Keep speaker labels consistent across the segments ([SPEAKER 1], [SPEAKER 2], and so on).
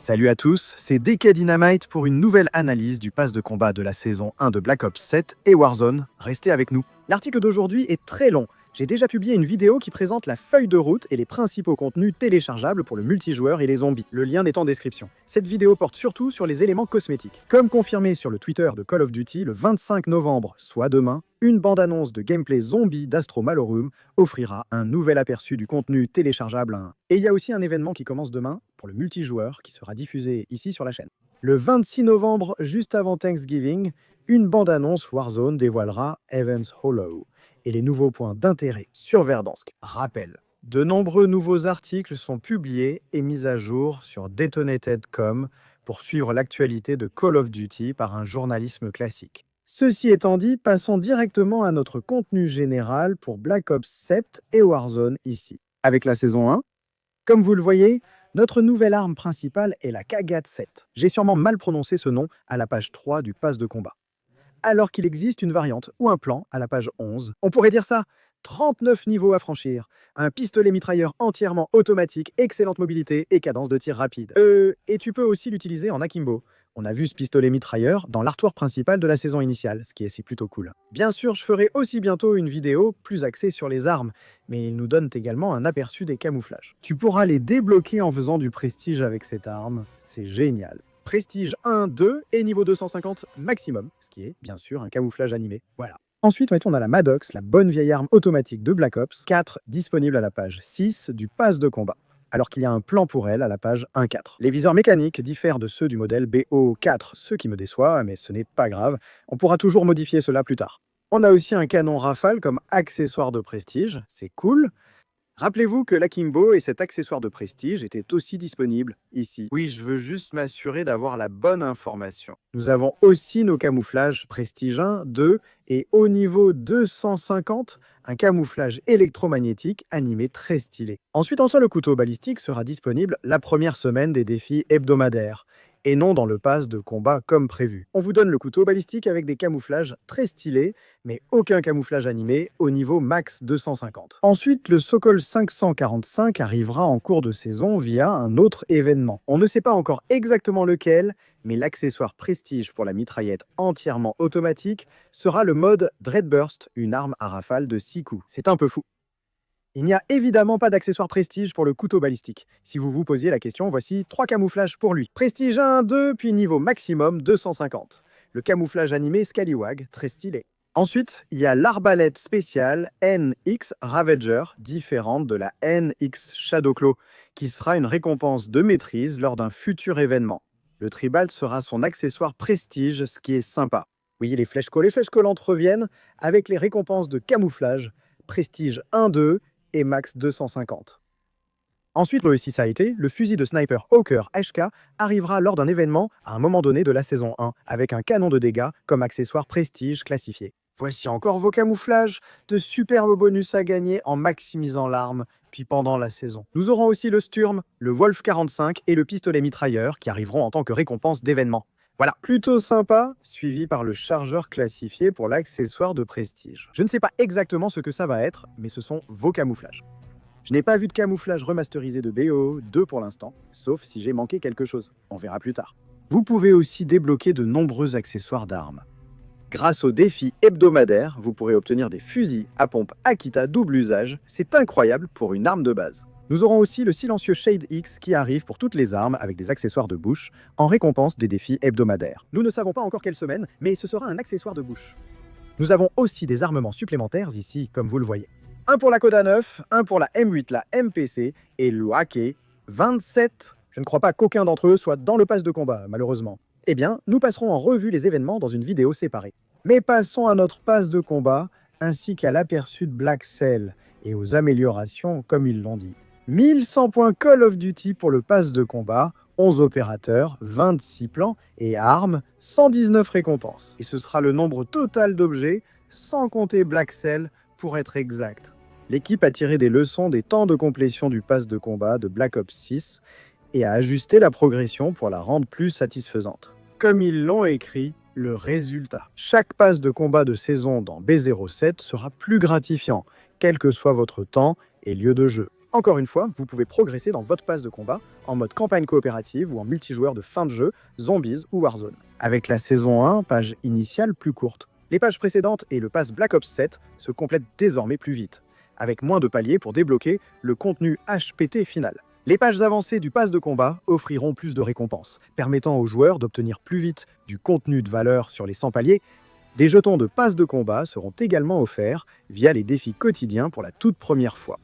[SPEAKER 1] Salut à tous, c'est DK Dynamite pour une nouvelle analyse du pass de combat de la saison 1 de Black Ops 7 et Warzone. Restez avec nous. L'article d'aujourd'hui est très long. J'ai déjà publié une vidéo qui présente la feuille de route et les principaux contenus téléchargeables pour le multijoueur et les zombies. Le lien est en description. Cette vidéo porte surtout sur les éléments cosmétiques. Comme confirmé sur le Twitter de Call of Duty, le 25 novembre, soit demain, une bande-annonce de gameplay zombie d'Astro Malorum offrira un nouvel aperçu du contenu téléchargeable. Et il y a aussi un événement qui commence demain pour le multijoueur qui sera diffusé ici sur la chaîne. Le 26 novembre, juste avant Thanksgiving, une bande-annonce Warzone dévoilera Evans Hollow et les nouveaux points d'intérêt sur Verdansk. Rappel, de nombreux nouveaux articles sont publiés et mis à jour sur Detonated.com pour suivre l'actualité de Call of Duty par un journalisme classique. Ceci étant dit, passons directement à notre contenu général pour Black Ops 7 et Warzone ici. Avec la saison 1, comme vous le voyez, notre nouvelle arme principale est la KAGAT-7. J'ai sûrement mal prononcé ce nom à la page 3 du pass de combat. Alors qu'il existe une variante ou un plan à la page 11. On pourrait dire ça, 39 niveaux à franchir, un pistolet mitrailleur entièrement automatique, excellente mobilité et cadence de tir rapide. Et tu peux aussi l'utiliser en akimbo. On a vu ce pistolet mitrailleur dans l'artwork principal de la saison initiale, ce qui est plutôt cool. Bien sûr, je ferai aussi bientôt une vidéo plus axée sur les armes, mais il nous donne également un aperçu des camouflages. Tu pourras les débloquer en faisant du prestige avec cette arme, c'est génial. Prestige 1, 2 et niveau 250 maximum, ce qui est bien sûr un camouflage animé. Voilà. Ensuite, on a la Maddox, la bonne vieille arme automatique de Black Ops 4, disponible à la page 6 du pass de combat, alors qu'il y a un plan pour elle à la page 1.4. Les viseurs mécaniques diffèrent de ceux du modèle BO4, ce qui me déçoit, mais ce n'est pas grave, on pourra toujours modifier cela plus tard. On a aussi un canon rafale comme accessoire de prestige, c'est cool. Rappelez-vous que l'Akimbo et cet accessoire de prestige étaient aussi disponibles ici. Oui, je veux juste m'assurer d'avoir la bonne information. Nous avons aussi nos camouflages prestige 1, 2 et au niveau 250, un camouflage électromagnétique animé très stylé. Ensuite, en soi, le couteau balistique sera disponible la première semaine des défis hebdomadaires et non dans le pass de combat comme prévu. On vous donne le couteau balistique avec des camouflages très stylés, mais aucun camouflage animé au niveau max 250. Ensuite, le Sokol 545 arrivera en cours de saison via un autre événement. On ne sait pas encore exactement lequel, mais l'accessoire prestige pour la mitraillette entièrement automatique sera le mode Dreadburst, une arme à rafale de 6 coups. C'est un peu fou. Il n'y a évidemment pas d'accessoire prestige pour le couteau balistique. Si vous vous posiez la question, voici 3 camouflages pour lui. Prestige 1, 2, puis niveau maximum 250. Le camouflage animé Scallywag, très stylé. Ensuite, il y a l'arbalète spéciale NX Ravager, différente de la NX Shadowclaw, qui sera une récompense de maîtrise lors d'un futur événement. Le tribal sera son accessoire prestige, ce qui est sympa. Oui, les flèches collantes reviennent avec les récompenses de camouflage, prestige 1, 2, et max 250. Ensuite, aussi ça a été, le fusil de sniper Hawker HK arrivera lors d'un événement à un moment donné de la saison 1, avec un canon de dégâts comme accessoire prestige classifié. Voici encore vos camouflages, de superbes bonus à gagner en maximisant l'arme, puis pendant la saison. Nous aurons aussi le Sturm, le Wolf 45 et le pistolet mitrailleur qui arriveront en tant que récompense d'événement. Voilà, plutôt sympa, suivi par le chargeur classifié pour l'accessoire de prestige. Je ne sais pas exactement ce que ça va être, mais ce sont vos camouflages. Je n'ai pas vu de camouflage remasterisé de BO2 pour l'instant, sauf si j'ai manqué quelque chose. On verra plus tard. Vous pouvez aussi débloquer de nombreux accessoires d'armes. Grâce au défi hebdomadaire, vous pourrez obtenir des fusils à pompe Akita double usage. C'est incroyable pour une arme de base. Nous aurons aussi le silencieux Shade X qui arrive pour toutes les armes avec des accessoires de bouche en récompense des défis hebdomadaires. Nous ne savons pas encore quelle semaine, mais ce sera un accessoire de bouche. Nous avons aussi des armements supplémentaires ici, comme vous le voyez. Un pour la Coda 9, un pour la M8, la MPC et le AK 27. Je ne crois pas qu'aucun d'entre eux soit dans le pass de combat, malheureusement. Eh bien, nous passerons en revue les événements dans une vidéo séparée. Mais passons à notre pass de combat, ainsi qu'à l'aperçu de Black Cell et aux améliorations, comme ils l'ont dit. 1100 points Call of Duty pour le pass de combat, 11 opérateurs, 26 plans et armes, 119 récompenses. Et ce sera le nombre total d'objets, sans compter Black Cell, pour être exact. L'équipe a tiré des leçons des temps de complétion du pass de combat de Black Ops 6 et a ajusté la progression pour la rendre plus satisfaisante. Comme ils l'ont écrit, le résultat. Chaque pass de combat de saison dans B07 sera plus gratifiant, quel que soit votre temps et lieu de jeu. Encore une fois, vous pouvez progresser dans votre pass de combat en mode campagne coopérative ou en multijoueur de fin de jeu, Zombies ou Warzone. Avec la saison 1, page initiale plus courte. Les pages précédentes et le pass Black Ops 7 se complètent désormais plus vite, avec moins de paliers pour débloquer le contenu HPT final. Les pages avancées du pass de combat offriront plus de récompenses, permettant aux joueurs d'obtenir plus vite du contenu de valeur sur les 100 paliers. Des jetons de pass de combat seront également offerts via les défis quotidiens pour la toute première fois.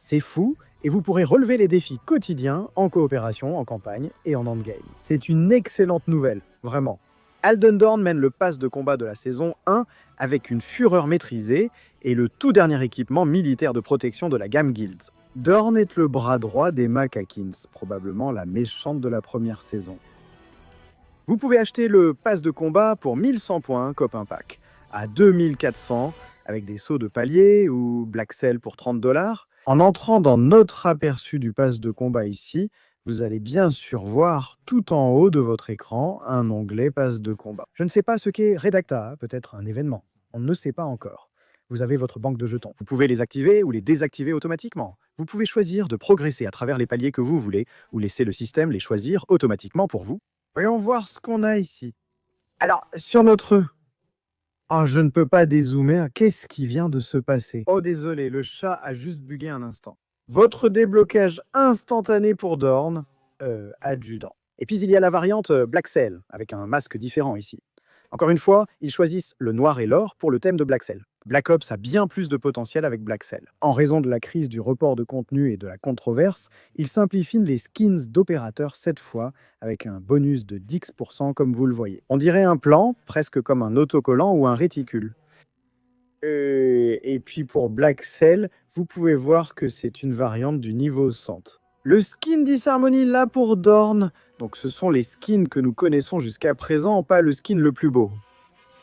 [SPEAKER 1] C'est fou, et vous pourrez relever les défis quotidiens en coopération, en campagne et en endgame. C'est une excellente nouvelle, vraiment. Alden Dorn mène le pass de combat de la saison 1 avec une fureur maîtrisée et le tout dernier équipement militaire de protection de la gamme Guilds. Dorn est le bras droit des Makakins, probablement la méchante de la première saison. Vous pouvez acheter le pass de combat pour 1100 points Copain Pack, à 2400 avec des sauts de palier ou Black Cell pour 30 $. En entrant dans notre aperçu du pass de combat ici, vous allez bien sûr voir tout en haut de votre écran un onglet pass de combat. Je ne sais pas ce qu'est Redacta, peut-être un événement. On ne sait pas encore. Vous avez votre banque de jetons. Vous pouvez les activer ou les désactiver automatiquement. Vous pouvez choisir de progresser à travers les paliers que vous voulez ou laisser le système les choisir automatiquement pour vous. Voyons voir ce qu'on a ici. Alors, sur notre... Oh, je ne peux pas dézoomer. Qu'est-ce qui vient de se passer? Oh, désolé, le chat a juste bugué un instant. Votre déblocage instantané pour Dorn, adjudant. Et puis il y a la variante Black Cell, avec un masque différent ici. Encore une fois, ils choisissent le noir et l'or pour le thème de Black Cell. Black Ops a bien plus de potentiel avec Black Cell. En raison de la crise du report de contenu et de la controverse, ils simplifient les skins d'opérateurs cette fois, avec un bonus de 10% comme vous le voyez. On dirait un plan, presque comme un autocollant ou un réticule. Et puis pour Black Cell, vous pouvez voir que c'est une variante du niveau 100. Le skin Disharmony là pour Dorn, donc ce sont les skins que nous connaissons jusqu'à présent, pas le skin le plus beau.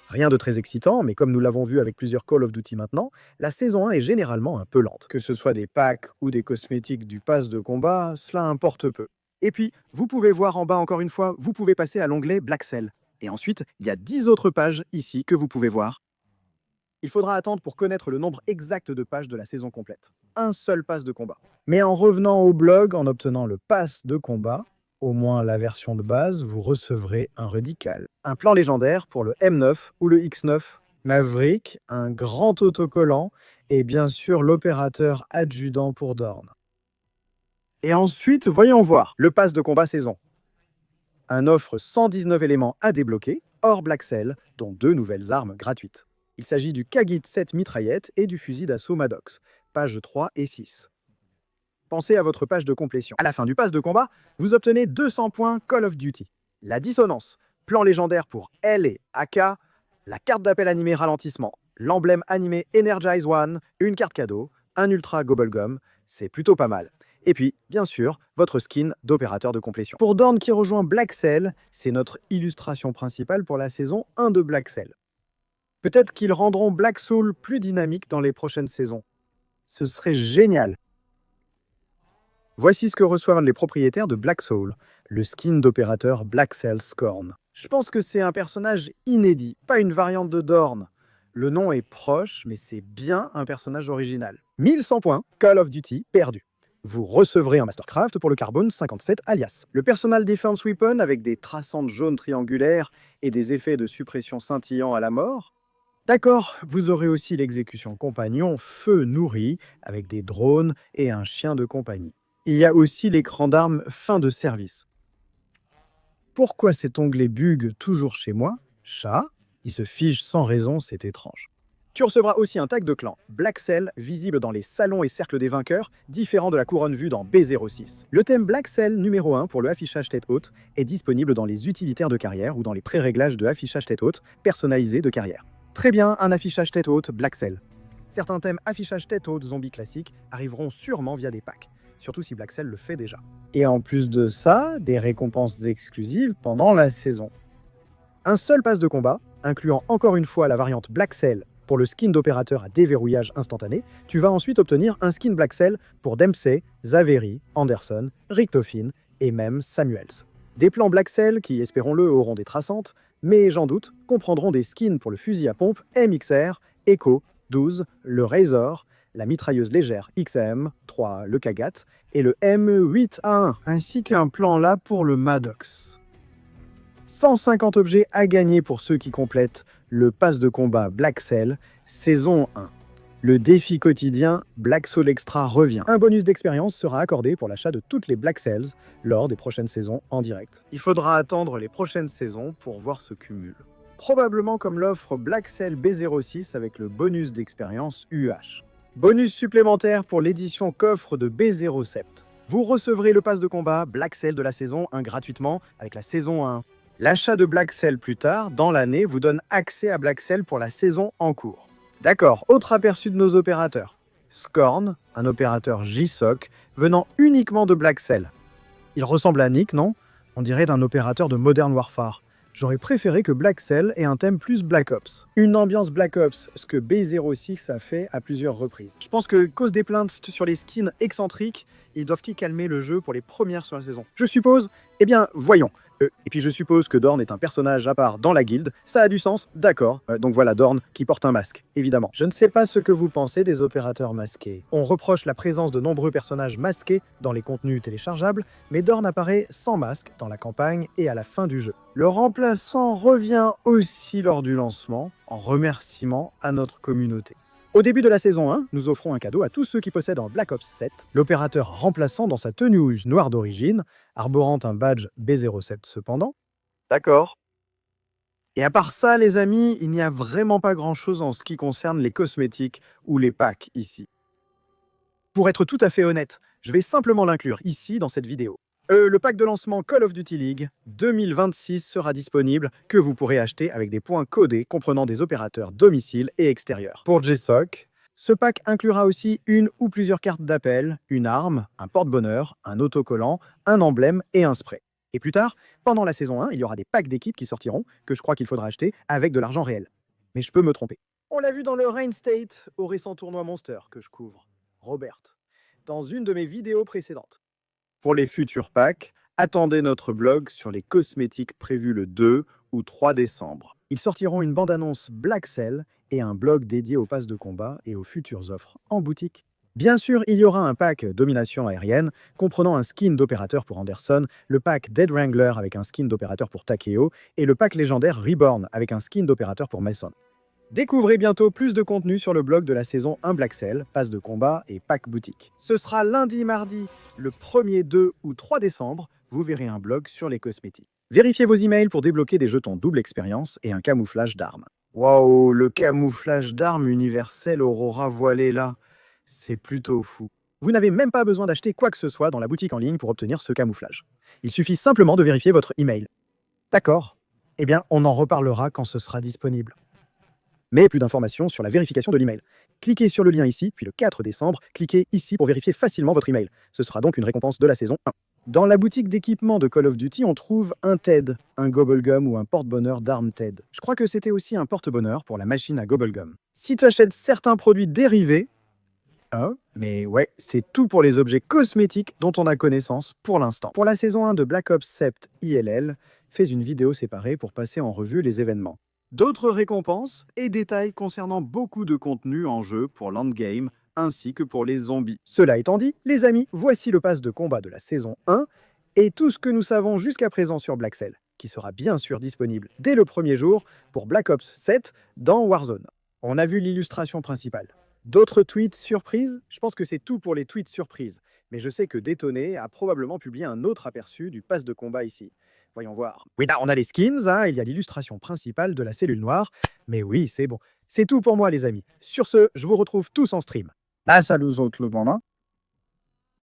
[SPEAKER 1] Rien de très excitant, mais comme nous l'avons vu avec plusieurs Call of Duty maintenant, la saison 1 est généralement un peu lente. Que ce soit des packs ou des cosmétiques du pass de combat, cela importe peu. Et puis, vous pouvez voir en bas encore une fois, vous pouvez passer à l'onglet Black Cell. Et ensuite, il y a 10 autres pages ici que vous pouvez voir. Il faudra attendre pour connaître le nombre exact de pages de la saison complète. Un seul pass de combat. Mais en revenant au blog, en obtenant le pass de combat, au moins la version de base, vous recevrez un radical. Un plan légendaire pour le M9 ou le X9, Maverick, un grand autocollant et bien sûr l'opérateur adjudant pour Dorn. Et ensuite, voyons voir le pass de combat saison. Un offre 119 éléments à débloquer, hors Black Cell, dont 2 nouvelles armes gratuites. Il s'agit du Kagit 7 mitraillette et du fusil d'assaut Maddox, pages 3 et 6. Pensez à votre page de complétion. À la fin du pass de combat, vous obtenez 200 points Call of Duty. La dissonance, plan légendaire pour L et AK, la carte d'appel animé ralentissement, l'emblème animé Energize One, une carte cadeau, un Ultra Gobblegum, c'est plutôt pas mal. Et puis, bien sûr, votre skin d'opérateur de complétion. Pour Dorn qui rejoint Black Cell, c'est notre illustration principale pour la saison 1 de Black Cell. Peut-être qu'ils rendront Black Soul plus dynamique dans les prochaines saisons. Ce serait génial. Voici ce que reçoivent les propriétaires de Black Soul, le skin d'opérateur Black Cell Scorn. Je pense que c'est un personnage inédit, pas une variante de Dorn. Le nom est proche, mais c'est bien un personnage original. 1100 points, Call of Duty perdu. Vous recevrez un Mastercraft pour le Carbone 57 alias. Le Personal Defense Weapon avec des traçantes jaunes triangulaires et des effets de suppression scintillants à la mort. D'accord, vous aurez aussi l'exécution compagnon Feu Nourri avec des drones et un chien de compagnie. Il y a aussi l'écran d'armes fin de service. Pourquoi cet onglet bug toujours chez moi? Chat, il se fige sans raison, c'est étrange. Tu recevras aussi un tag de clan, Black Cell, visible dans les salons et cercles des vainqueurs, différent de la couronne vue dans B06. Le thème Black Cell numéro 1 pour le affichage tête haute est disponible dans les utilitaires de carrière ou dans les pré-réglages de affichage tête haute personnalisés de carrière. Très bien, un affichage tête haute Black Cell. Certains thèmes affichage tête haute zombie classique arriveront sûrement via des packs, surtout si Black Cell le fait déjà. Et en plus de ça, des récompenses exclusives pendant la saison. Un seul pass de combat, incluant encore une fois la variante Black Cell pour le skin d'opérateur à déverrouillage instantané, tu vas ensuite obtenir un skin Black Cell pour Dempsey, Zaveri, Anderson, Richtofen et même Samuels. Des plans Black Cell qui, espérons-le, auront des traçantes, mais j'en doute, comprendront des skins pour le fusil à pompe MXR, Echo, 12, le Razor, la mitrailleuse légère XM3, le Kagat, et le M8A1, ainsi qu'un plan là pour le Maddox. 150 objets à gagner pour ceux qui complètent le pass de combat Black Cell, saison 1. Le défi quotidien Black Soul Extra revient. Un bonus d'expérience sera accordé pour l'achat de toutes les Black Cells lors des prochaines saisons en direct. Il faudra attendre les prochaines saisons pour voir ce cumul. Probablement comme l'offre Black Cell B06 avec le bonus d'expérience UH. Bonus supplémentaire pour l'édition coffre de B07. Vous recevrez le pass de combat Black Cell de la saison 1 gratuitement avec la saison 1. L'achat de Black Cell plus tard, dans l'année, vous donne accès à Black Cell pour la saison en cours. D'accord, autre aperçu de nos opérateurs. Scorn, un opérateur JSOC, venant uniquement de Black Cell. Il ressemble à Nick, non? On dirait d'un opérateur de Modern Warfare. J'aurais préféré que Black Cell ait un thème plus Black Ops. Une ambiance Black Ops, ce que B06 a fait à plusieurs reprises. Je pense que, cause des plaintes sur les skins excentriques, ils doivent-ils calmer le jeu pour les premières sur la saison? Je suppose. Eh bien, voyons. Et puis je suppose que Dorn est un personnage à part dans la guilde. Ça a du sens, d'accord. Donc voilà Dorn qui porte un masque, évidemment. Je ne sais pas ce que vous pensez des opérateurs masqués. On reproche la présence de nombreux personnages masqués dans les contenus téléchargeables, mais Dorn apparaît sans masque dans la campagne et à la fin du jeu. Le remplaçant revient aussi lors du lancement, en remerciement à notre communauté. Au début de la saison 1, nous offrons un cadeau à tous ceux qui possèdent en Black Ops 7, l'opérateur remplaçant dans sa tenue noire d'origine, arborant un badge B07 cependant. D'accord. Et à part ça, les amis, il n'y a vraiment pas grand-chose en ce qui concerne les cosmétiques ou les packs ici. Pour être tout à fait honnête, je vais simplement l'inclure ici dans cette vidéo. Le pack de lancement Call of Duty League 2026 sera disponible, que vous pourrez acheter avec des points codés comprenant des opérateurs domicile et extérieur. Pour JSOC, ce pack inclura aussi une ou plusieurs cartes d'appel, une arme, un porte-bonheur, un autocollant, un emblème et un spray. Et plus tard, pendant la saison 1, il y aura des packs d'équipes qui sortiront, que je crois qu'il faudra acheter avec de l'argent réel. Mais je peux me tromper. On l'a vu dans le Rain State, au récent tournoi Monster que je couvre. Robert, dans une de mes vidéos précédentes. Pour les futurs packs, attendez notre blog sur les cosmétiques prévus le 2 ou 3 décembre. Ils sortiront une bande-annonce Black Cell et un blog dédié aux passes de combat et aux futures offres en boutique. Bien sûr, il y aura un pack Domination aérienne comprenant un skin d'opérateur pour Anderson, le pack Dead Wrangler avec un skin d'opérateur pour Takeo et le pack légendaire Reborn avec un skin d'opérateur pour Mason. Découvrez bientôt plus de contenu sur le blog de la saison 1 Black Cell, passe de combat et pack boutique. Ce sera lundi, mardi, le 1er, 2 ou 3 décembre, vous verrez un blog sur les cosmétiques. Vérifiez vos emails pour débloquer des jetons double expérience et un camouflage d'armes. Waouh, le camouflage d'armes universel Aurora voilée là, c'est plutôt fou. Vous n'avez même pas besoin d'acheter quoi que ce soit dans la boutique en ligne pour obtenir ce camouflage. Il suffit simplement de vérifier votre email. D'accord. Eh bien, on en reparlera quand ce sera disponible. Mais plus d'informations sur la vérification de l'email. Cliquez sur le lien ici, puis le 4 décembre, cliquez ici pour vérifier facilement votre email. Ce sera donc une récompense de la saison 1. Dans la boutique d'équipement de Call of Duty, on trouve un TED, un Gobblegum ou un porte-bonheur d'armes TED. Je crois que c'était aussi un porte-bonheur pour la machine à Gobblegum. Si tu achètes certains produits dérivés, mais ouais, c'est tout pour les objets cosmétiques dont on a connaissance pour l'instant. Pour la saison 1 de Black Ops 7 ILL, fais une vidéo séparée pour passer en revue les événements. D'autres récompenses et détails concernant beaucoup de contenu en jeu pour l'endgame ainsi que pour les zombies. Cela étant dit, les amis, voici le pass de combat de la saison 1 et tout ce que nous savons jusqu'à présent sur Black Cell, qui sera bien sûr disponible dès le premier jour pour Black Ops 7 dans Warzone. On a vu l'illustration principale. D'autres tweets surprises? Je pense que c'est tout pour les tweets surprises, mais je sais que Détonné a probablement publié un autre aperçu du pass de combat ici. Voyons voir. Oui, là, on a les skins, hein, il y a l'illustration principale de la cellule noire. Mais oui, c'est bon. C'est tout pour moi, les amis. Sur ce, je vous retrouve tous en stream. Là, salut aux autres, le bon, hein.